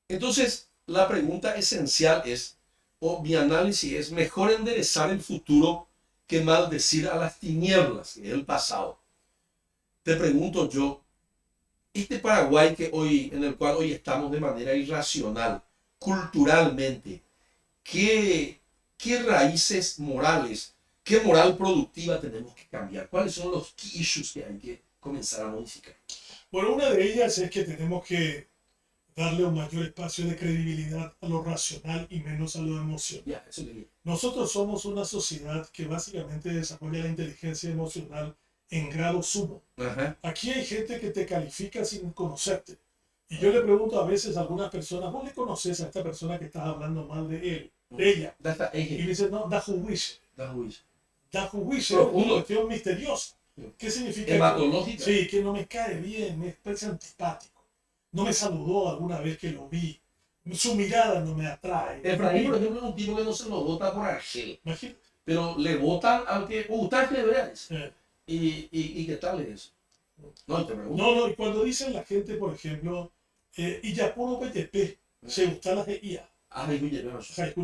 Entonces, la pregunta esencial es, o mi análisis es, mejor enderezar el futuro que maldecir a las tinieblas, que es el pasado. Te pregunto yo, este Paraguay en el cual hoy estamos de manera irracional, culturalmente, ¿qué, qué raíces morales, qué moral productiva tenemos que cambiar? ¿Cuáles son los key issues que hay que comenzar a modificar? Bueno, una de ellas es que tenemos que darle un mayor espacio de credibilidad a lo racional y menos a lo emocional. Ya, eso quería. Nosotros somos una sociedad que básicamente desarrolla la inteligencia emocional en grado sumo. Ajá. Aquí hay gente que te califica sin conocerte. Y yo le pregunto a veces a algunas personas, ¿vos le conoces a esta persona que estás hablando mal de él, de ella? Data Y me eje, dice, no, da juicio. da juicio. Da juicio es una Profundo, cuestión misteriosa. ¿Qué significa? hematológica. Sí, que no me cae bien, me parece antipático. No me saludó alguna vez que lo vi. Su mirada no me atrae. Efraín, por ejemplo, es un tipo que no se lo vota por Argel, Imagínate. pero le votan al que usted le veas. Eh, ¿Y qué tal es eso? No, te pregunto. No, no, y cuando dicen la gente, por ejemplo, y ya puro PTP, se gusta la GIA, Ah, digo, ya no sé.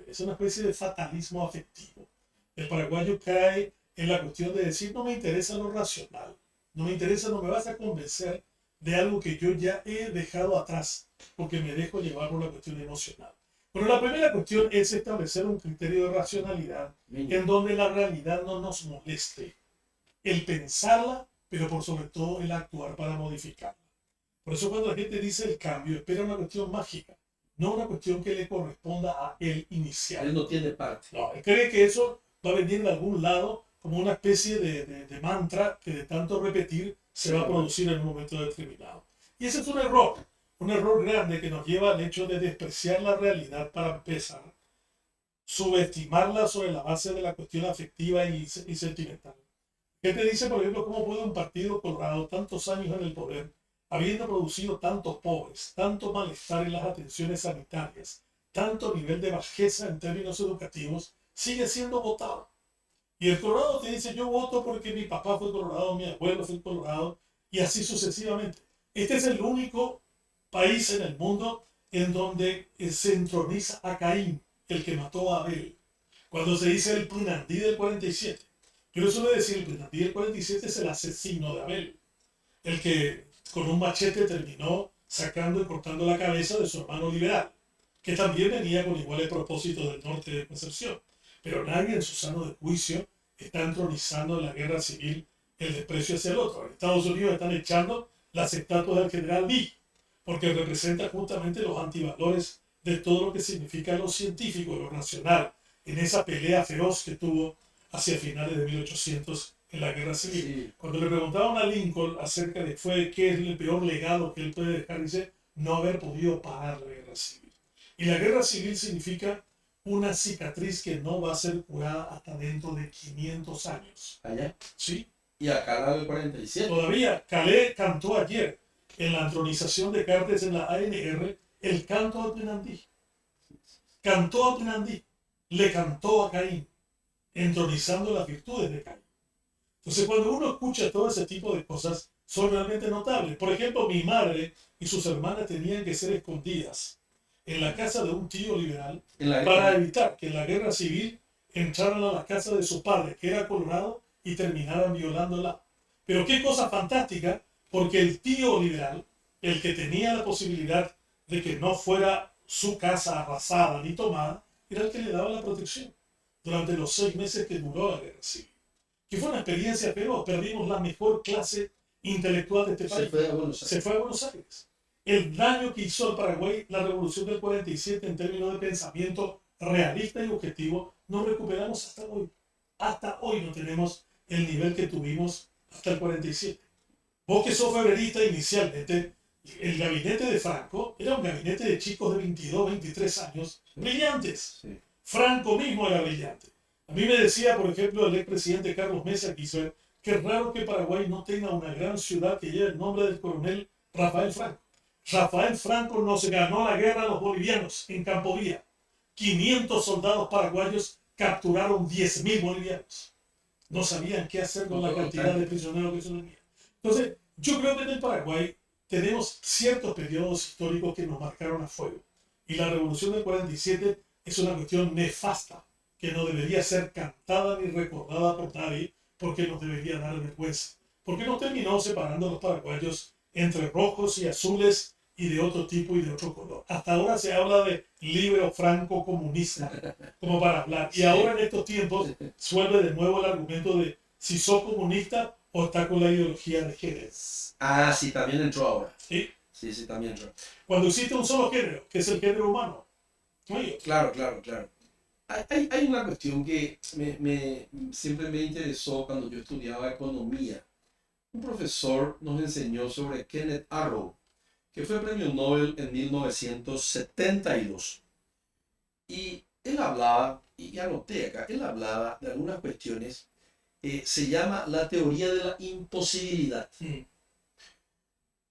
es una especie de fatalismo afectivo. El paraguayo cae en la cuestión de decir, no me interesa lo racional, no me interesa, no me vas a convencer de algo que yo ya he dejado atrás, porque me dejo llevar por la cuestión emocional. Pero la primera cuestión es establecer un criterio de racionalidad en donde la realidad no nos moleste, el pensarla, pero por sobre todo el actuar para modificarla. Por eso cuando la gente dice el cambio, espera una cuestión mágica, no una cuestión que le corresponda a él inicial. Él no tiene parte. No, él cree que eso va a venir de algún lado como una especie de mantra que de tanto repetir se va a producir en un momento determinado. Y ese es un error grande que nos lleva al hecho de despreciar la realidad para empezar, subestimarla sobre la base de la cuestión afectiva y sentimental. ¿Qué te dice, por ejemplo, cómo puede un partido colorado tantos años en el poder, habiendo producido tantos pobres, tanto malestar en las atenciones sanitarias, tanto nivel de bajeza en términos educativos, sigue siendo votado? Y el Colorado te dice, yo voto porque mi papá fue Colorado, mi abuelo fue Colorado, y así sucesivamente. Este es el único país en el mundo en donde se entroniza a Caín, el que mató a Abel. Cuando se dice el Punandí del 47, yo le suelo decir, el Punandí del 47 es el asesino de Abel, el que con un machete terminó sacando y cortando la cabeza de su hermano liberal, que también venía con iguales propósitos del norte de Concepción. Pero nadie en su sano de juicio está entronizando en la guerra civil el desprecio hacia el otro. En Estados Unidos están echando las estatuas del general Lee, porque representa justamente los antivalores de todo lo que significa lo científico, lo racional, en esa pelea feroz que tuvo hacia finales de 1800 en la guerra civil. Sí. Cuando le preguntaban a Lincoln acerca de qué es el peor legado que él puede dejar, dice, no haber podido parar la guerra civil. Y la guerra civil significa una cicatriz que no va a ser curada hasta dentro de 500 años. ¿Allá? ¿Sí? Y acá era el 47. Todavía, Calais cantó ayer en la entronización de Cartes en la ANR el canto a Pinandí. Cantó a Pinandí, le cantó a Caín, entronizando las virtudes de Caín. Entonces, cuando uno escucha todo ese tipo de cosas, son realmente notables. Por ejemplo, mi madre y sus hermanas tenían que ser escondidas en la casa de un tío liberal para evitar que en la guerra civil entraran a la casa de su padre, que era colorado, y terminaran violándola. Pero qué cosa fantástica, porque el tío liberal, el que tenía la posibilidad de que no fuera su casa arrasada ni tomada, era el que le daba la protección durante los 6 meses que duró la guerra civil. Que fue una experiencia, pero perdimos la mejor clase intelectual de este país. Se fue a Buenos Aires. El daño que hizo al Paraguay la revolución del 47 en términos de pensamiento realista y objetivo, no recuperamos hasta hoy. Hasta hoy no tenemos el nivel que tuvimos hasta el 47. Vos que sos febrerista inicialmente, el gabinete de Franco era un gabinete de chicos de 22, 23 años, brillantes. Sí. Franco mismo era brillante. A mí me decía, por ejemplo, el expresidente Carlos Mesa Kirchner, que es raro que Paraguay no tenga una gran ciudad que lleve el nombre del coronel Rafael Franco. Rafael Franco nos ganó la guerra a los bolivianos en Campo Vía. 500 soldados paraguayos capturaron 10.000 bolivianos. No sabían qué hacer con la cantidad de prisioneros que se tenían. Entonces, yo creo que en el Paraguay tenemos ciertos periodos históricos que nos marcaron a fuego. Y la Revolución del 47 es una cuestión nefasta, que no debería ser cantada ni recordada por nadie, porque nos debería dar vergüenza. Porque nos terminó separando a los paraguayos entre rojos y azules y de otro tipo y de otro color. Hasta ahora se habla de libre o franco comunista, como para hablar. Y ahora en estos tiempos suelve de nuevo el argumento de si sos comunista o está con la ideología de género. Ah, sí, también entró ahora. ¿Sí? Sí, también entró. Cuando existe un solo género, que es el género humano. ¿No? Claro. Hay una cuestión que siempre me interesó cuando yo estudiaba economía. Un profesor nos enseñó sobre Kenneth Arrow, que fue premio Nobel en 1972. Y él hablaba, y anoté acá, él hablaba de algunas cuestiones, se llama la teoría de la imposibilidad,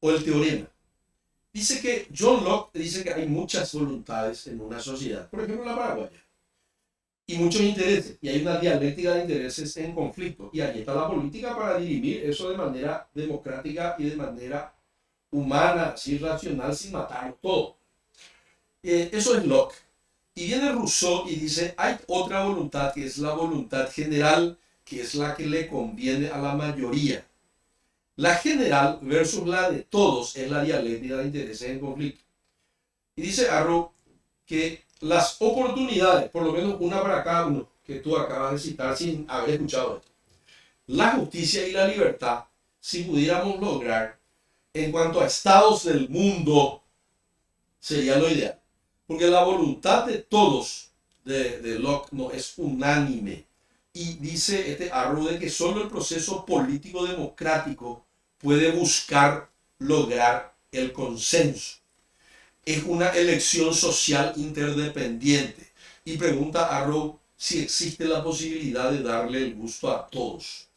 o el teorema. Dice que John Locke dice que hay muchas voluntades en una sociedad, por ejemplo la paraguaya, y muchos intereses, y hay una dialéctica de intereses en conflicto, y ahí está la política para dirimir eso de manera democrática y de manera humana, así racional, sin matar todo. Eso es Locke. Y viene Rousseau y dice, hay otra voluntad que es la voluntad general, que es la que le conviene a la mayoría. La general versus la de todos es la dialéctica de intereses en conflicto. Y dice Arrow que las oportunidades, por lo menos una para cada uno, que tú acabas de citar sin haber escuchado esto, la justicia y la libertad, si pudiéramos lograr, en cuanto a estados del mundo, sería lo ideal. Porque la voluntad de todos de Locke no es unánime. Y dice Arrow de que solo el proceso político democrático puede buscar lograr el consenso. Es una elección social interdependiente. Y pregunta Arrow si existe la posibilidad de darle el gusto a todos.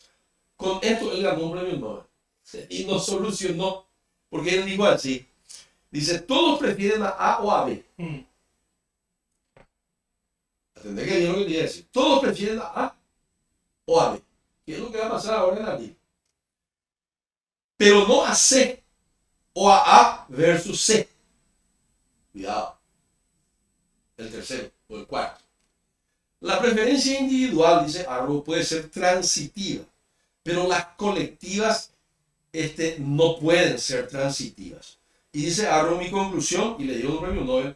Con esto él ganó un premio Nobel. Y no solucionó. Porque él dijo así. Dice, todos prefieren a A o a B. ¿Entendés que bien lo que quería decir? Todos prefieren a A o a B. ¿Qué es lo que va a pasar ahora en abril? Pero no a C o a A versus C. Cuidado. El tercero o el cuarto. La preferencia individual, dice Arrow, puede ser transitiva, pero las colectivas no pueden ser transitivas. Y dice Arrow, mi conclusión, y le dio un premio Nobel,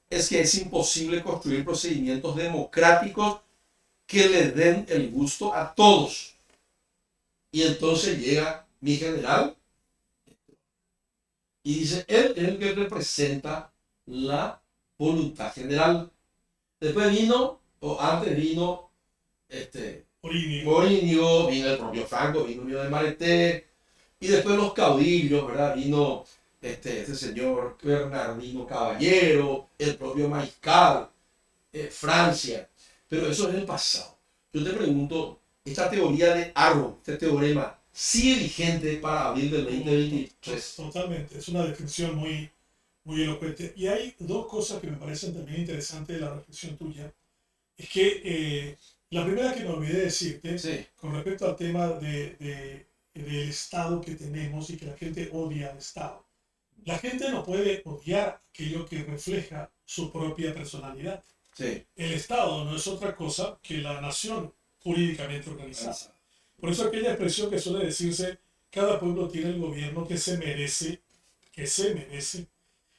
es que es imposible construir procedimientos democráticos que le den el gusto a todos. Y entonces llega mi general y dice, él es el que representa la voluntad general. Después vino, o antes vino, Morínigo, vino el propio Franco, vino de Mareté, y después los caudillos, ¿verdad? Vino este señor Bernardino Caballero, el propio Mariscal, Francia. Pero eso es el pasado. Yo te pregunto, esta teoría de Arrow, este teorema, ¿sigue vigente para abril del 2023? Totalmente, es una descripción muy elocuente. Y hay dos cosas que me parecen también interesantes de la reflexión tuya. Es que la primera que me olvidé decirte, sí, con respecto al tema del Estado que tenemos y que la gente odia al Estado. La gente no puede odiar aquello que refleja su propia personalidad. Sí. El Estado no es otra cosa que la nación jurídicamente organizada. Por eso aquella expresión que suele decirse, cada pueblo tiene el gobierno que se merece,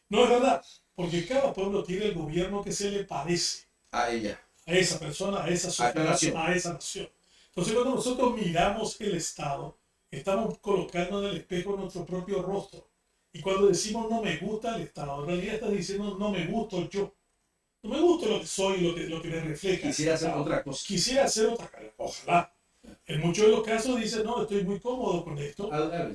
no es verdad, porque cada pueblo tiene el gobierno que se le parece a ella, a esa persona, a esa sociedad, a esa nación. Entonces cuando nosotros miramos el Estado, estamos colocando en el espejo nuestro propio rostro. Y cuando decimos no me gusta el Estado, en realidad estás diciendo no me gusto yo. No me gusta lo que soy, lo que me refleja. Quisiera hacer otra cosa. Quisiera hacer otra cosa. Ojalá. En muchos de los casos dicen, no, estoy muy cómodo con esto.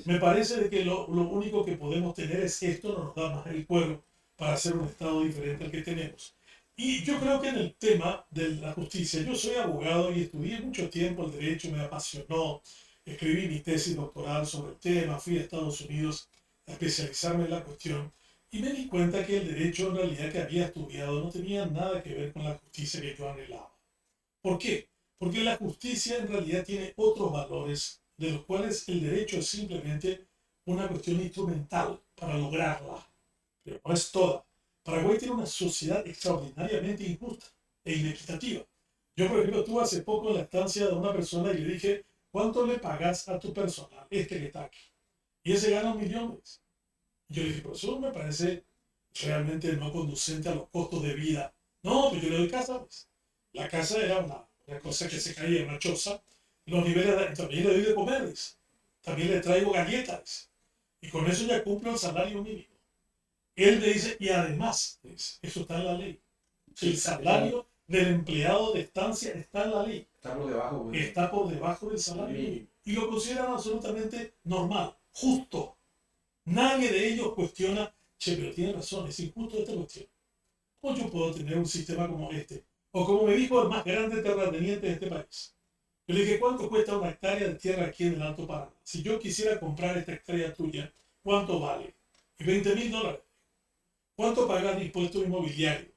Me parece de que lo único que podemos tener es esto, no nos da más el cuero para hacer un Estado diferente al que tenemos. Y yo creo que en el tema de la justicia, yo soy abogado y estudié mucho tiempo el derecho, me apasionó, escribí mi tesis doctoral sobre el tema, fui a Estados Unidos a especializarme en la cuestión y me di cuenta que el derecho en realidad que había estudiado no tenía nada que ver con la justicia que yo anhelaba. ¿Por qué? Porque la justicia en realidad tiene otros valores de los cuales el derecho es simplemente una cuestión instrumental para lograrla, pero no es toda. Paraguay tiene una sociedad extraordinariamente injusta e inequitativa. Yo, por ejemplo, estuve hace poco en la estancia de una persona y le dije, ¿cuánto le pagas a tu personal, este que está aquí? Y ese gana 1.000.000. Yo le dije, pero eso me parece realmente no conducente a los costos de vida. No, pues yo le doy casa, pues. La casa era una cosa que se caía, una choza. Los niveles, también le doy de comer, dice. También le traigo galletas. Y con eso ya cumplo el salario mínimo. Él me dice, y además, dice, eso está en la ley. El salario del empleado de estancia está en la ley. Está por debajo. Güey. Está por debajo del salario mínimo. Y lo consideran absolutamente normal, justo. Nadie de ellos cuestiona, che, pero tiene razón, es injusto esta cuestión. ¿Cómo yo puedo tener un sistema como este? O como me dijo el más grande terrateniente de este país. Yo le dije, ¿cuánto cuesta una hectárea de tierra aquí en el Alto Paraná? Si yo quisiera comprar esta hectárea tuya, ¿cuánto vale? Y $20.000. ¿Cuánto pagas de impuesto inmobiliario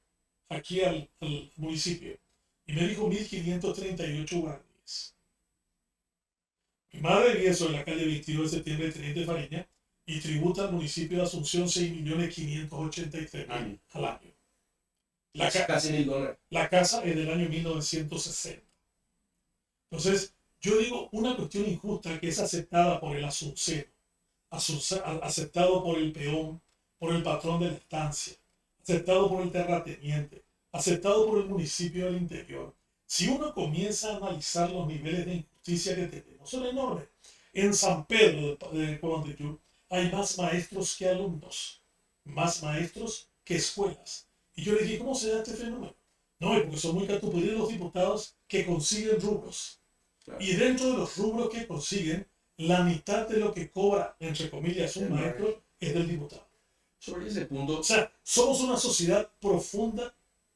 aquí al municipio? Y me dijo 1.538 guaraníes. Mi madre vive sobre la calle 22 de septiembre de Teniente Fariña y tributa al municipio de Asunción 6.583.000 al año. Casi $1.000. La casa es del año 1960. Entonces, yo digo una cuestión injusta que es aceptada por el asunceno, aceptado por el peón, por el patrón de la estancia, aceptado por el terrateniente, aceptado por el municipio del interior. Si uno comienza a analizar los niveles de injusticia que tenemos, son enormes. En San Pedro de Coandayú hay más maestros que alumnos, más maestros que escuelas. Y yo le dije, ¿cómo se da este fenómeno? No, porque son muy catuperíos los diputados que consiguen rubros. Claro. Y dentro de los rubros que consiguen, la mitad de lo que cobra, entre comillas, un maestro es del diputado. Sobre ese punto. O sea, somos una sociedad profunda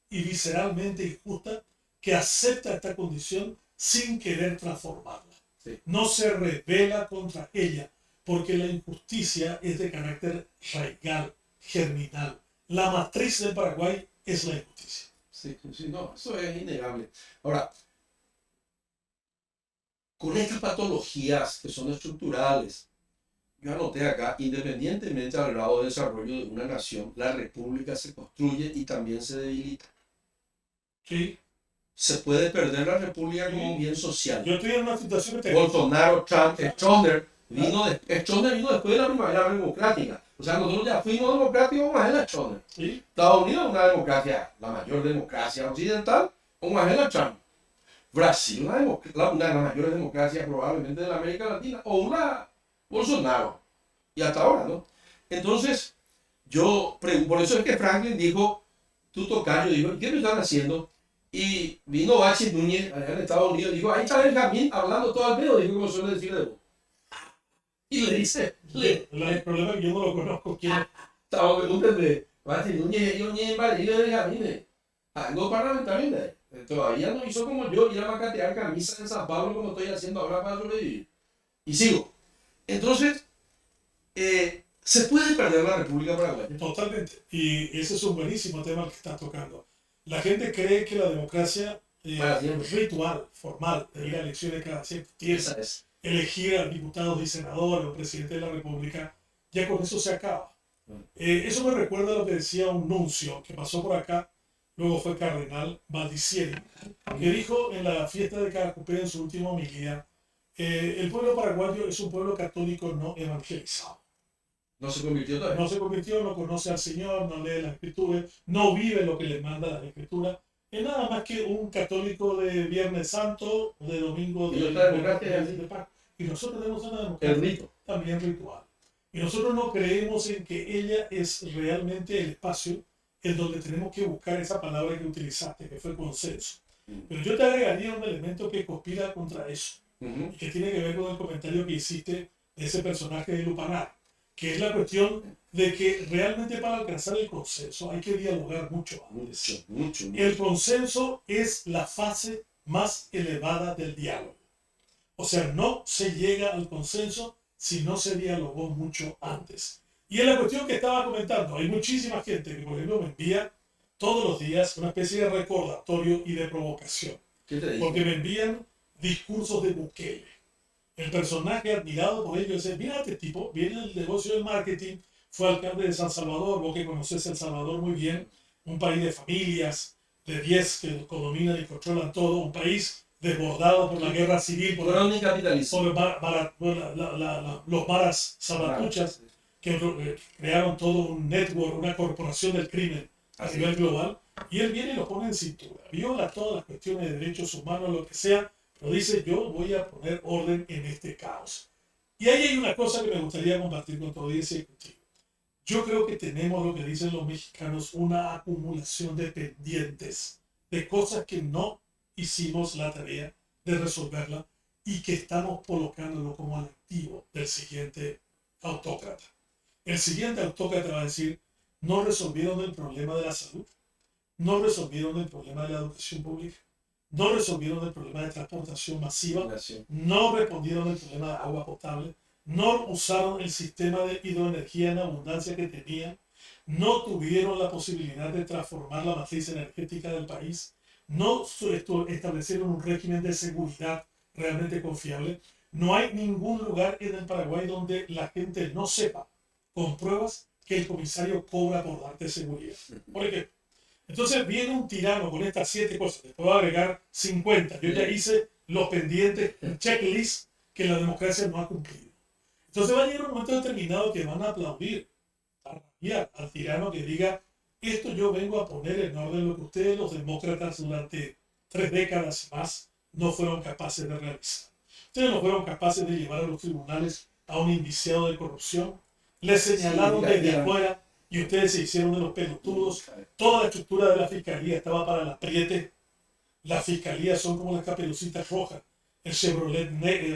y visceralmente injusta que acepta esta condición sin querer transformarla. Sí. No se rebela contra ella, porque la injusticia es de carácter raigal, germinal. La matriz del Paraguay es la injusticia. Sí, no, eso es innegable. Ahora, con estas patologías que son estructurales, yo anoté acá, independientemente del grado de desarrollo de una nación, la república se construye y también se debilita. Sí. Se puede perder la república como un bien social. Yo estoy en una situación que Bolsonaro, Trump, Stroessner vino después de la primavera democrática. O sea, nosotros ya fuimos democráticos con Angela Stroessner. ¿Sí? Estados Unidos es una democracia, la mayor democracia occidental, con Angela Trump. Brasil, una de las mayores democracias probablemente de la América Latina, o una Bolsonaro. Y hasta ahora, ¿no? Entonces, por eso es que Franklin dijo, tú tocayo, dijo, ¿qué me están haciendo? Y vino Bachi Núñez, allá en Estados Unidos, dijo, ahí está Benjamín hablando todo al pedo, dijo, como suele decir de vos. Y le dice, el problema es que yo no lo conozco. Estaba preguntando de Bachi Núñez, yo ni en Valeria de Benjamín, algo parlamentario, todavía no hizo como yo, ir a macatear camisas en San Pablo como estoy haciendo ahora para sobrevivir. Y sigo. Entonces, se puede perder la República Paraguaya. Totalmente. Y ese es un buenísimo tema que estás tocando. La gente cree que la democracia ritual, formal, de ir a elecciones cada cierto tiempo, elegir a diputados y senadores o presidente de la República, ya con eso se acaba. Eso me recuerda a lo que decía un nuncio que pasó por acá, luego fue cardenal Baldicieri, que dijo en la fiesta de Caracupé en su última homilía, el pueblo paraguayo es un pueblo católico no evangelizado. No se convirtió todavía. No se convirtió, no conoce al Señor, no lee las Escrituras, no vive lo que le manda las Escrituras. Es nada más que un católico de Viernes Santo, de Domingo de Paz. Y nosotros tenemos una democracia también ritual. Y nosotros no creemos en que ella es realmente el espacio en donde tenemos que buscar esa palabra que utilizaste, que fue consenso. Pero yo te agregaría un elemento que conspira contra eso, y que tiene que ver con el comentario que hiciste de ese personaje de Lupanar, que es la cuestión de que realmente para alcanzar el consenso hay que dialogar mucho antes. Mucho. El consenso es la fase más elevada del diálogo. O sea, no se llega al consenso si no se dialogó mucho antes. Y en la cuestión que estaba comentando, hay muchísima gente que, por ejemplo, me envía todos los días una especie de recordatorio y de provocación. ¿Qué te digo? Porque me envían discursos de Bukele. El personaje admirado por ellos dice, mira este tipo, viene del negocio del marketing, fue alcalde de San Salvador, vos que conoces El Salvador muy bien, un país de familias, de 10 que dominan y controlan todo, un país desbordado por la guerra civil, por Economía capitalista. los maras salvatruchas que crearon todo un network, una corporación del crimen a nivel global, y él viene y lo pone en cintura, viola todas las cuestiones de derechos humanos, lo que sea, pero dice, yo voy a poner orden en este caos. Y ahí hay una cosa que me gustaría compartir con tu audiencia y contigo. Yo creo que tenemos lo que dicen los mexicanos, una acumulación de pendientes, de cosas que no hicimos la tarea de resolverla y que estamos colocándolo como al activo del siguiente autócrata. El siguiente autócrata va a decir, no resolvieron el problema de la salud, no resolvieron el problema de la educación pública, no resolvieron el problema de transportación masiva, no respondieron el problema de agua potable, no usaron el sistema de hidroenergía en abundancia que tenían, no tuvieron la posibilidad de transformar la matriz energética del país, no establecieron un régimen de seguridad realmente confiable. No hay ningún lugar en el Paraguay donde la gente no sepa con pruebas que el comisario cobra por darte seguridad. Por ejemplo, entonces viene un tirano con estas 7 cosas, te puedo agregar 50. Yo ya hice los pendientes, el checklist que la democracia no ha cumplido. Entonces va a llegar un momento determinado que van a aplaudir, a rabiar al tirano que diga, esto yo vengo a poner en orden lo que ustedes los demócratas durante 3 décadas y más no fueron capaces de realizar. Ustedes no fueron capaces de llevar a los tribunales a un indiciado de corrupción, les señalaron desde afuera y ustedes se hicieron de los pelotudos. Toda la estructura de la fiscalía estaba para el apriete. Las fiscalías son como las caperucitas rojas. El Chevrolet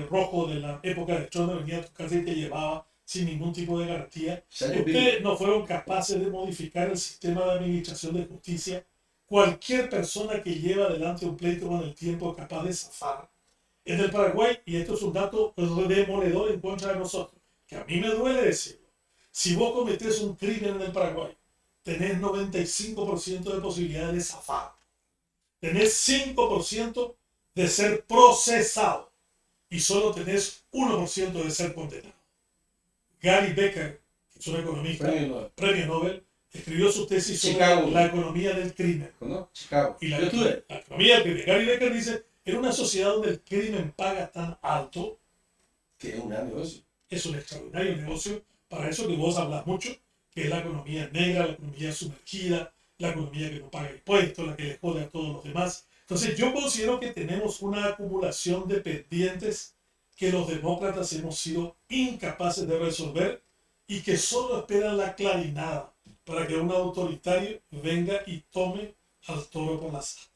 rojo de la época de Trump venía a tu casa y te llevaba sin ningún tipo de garantía. Ustedes no fueron capaces de modificar el sistema de administración de justicia. Cualquier persona que lleva adelante un pleito con el tiempo es capaz de zafar. En el Paraguay, y esto es un dato demoledor en contra de nosotros, que a mí me duele decirlo, si vos cometés un crimen en el Paraguay, tenés 95% de posibilidades de zafar. Tenés 5% de ser procesado y solo tenés 1% de ser condenado. Gary Becker, que es un economista, premio Nobel, escribió su tesis sobre la economía del crimen. ¿No? Chicago. Y la economía del crimen. Gary Becker dice, en una sociedad donde el crimen paga tan alto, que es un gran negocio. Es un extraordinario negocio. Para eso que vos hablas mucho, que es la economía negra, la economía sumergida, la economía que no paga impuestos, la que le jode a todos los demás. Entonces yo considero que tenemos una acumulación de pendientes que los demócratas hemos sido incapaces de resolver y que solo esperan la clarinada para que un autoritario venga y tome al toro por las astas.